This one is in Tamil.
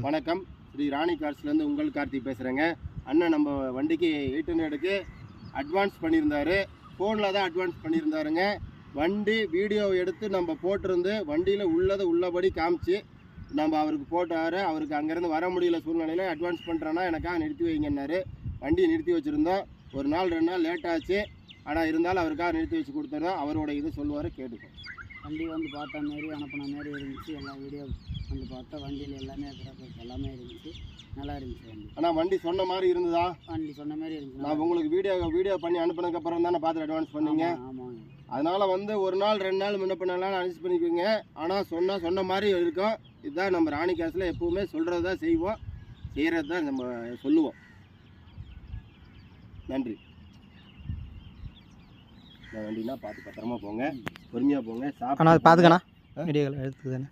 வணக்கம், ஸ்ரீ ராணி கார்ஸ்லேருந்து உங்கள் கார்த்திக் பேசுகிறேங்க. அண்ணன் நம்ம வண்டிக்கு 800க்கு அட்வான்ஸ் பண்ணியிருந்தாரு. ஃபோனில் தான் அட்வான்ஸ் பண்ணியிருந்தாருங்க. வண்டி வீடியோ எடுத்து நம்ம போட்டிருந்து வண்டியில் உள்ளபடி காமிச்சு நம்ம அவருக்கு போட்டார். அவருக்கு அங்கேருந்து வர முடியல சூழ்நிலையில் அட்வான்ஸ் பண்ணுறேன்னா எனக்காக நிறுத்தி வைங்கன்னாரு. வண்டியை நிறுத்தி வச்சுருந்தோம். ஒரு நாள் 2 நாள் லேட் ஆச்சு. ஆனால் இருந்தாலும் அவருக்காக நிறுத்தி வச்சு கொடுத்துருந்தோம். அவரோட இது சொல்லுவார், கேட்டுக்கோம். வண்டி வந்து பார்த்த மாரி அனுப்பின மாரி இருந்துச்சு. எல்லா வீடியோ வந்து பார்த்தா வண்டியில் எல்லாமே எல்லாமே இருந்துச்சு. நல்லா இருந்துச்சு வண்டி. ஆனால் வண்டி சொன்ன மாதிரி இருந்ததா? வண்டி சொன்ன மாதிரி இருந்துச்சு. நான் உங்களுக்கு வீடியோ பண்ணி அனுப்பினதுக்கப்புறம் தானே பார்த்து அட்வான்ஸ் பண்ணீங்க. ஆமாங்க. அதனால் வந்து ஒரு நாள் 2 நாள் முன்ன பண்ணலாம் அட்ஜஸ்ட் பண்ணிக்குவீங்க. ஆனால் சொன்ன மாதிரி இருக்கும். இதுதான் நம்ம ராணி காசில் எப்போவுமே சொல்கிறது தான் செய்வோம், செய்கிறது தான் நம்ம சொல்லுவோம். நன்றி. வண்டினா பார்த்து பத்திரமா போங்க, பொறுமையாக போங்க. சாப்பிட்டு பார்த்துக்கண்ணா வீடியோவில் எடுத்துதானே.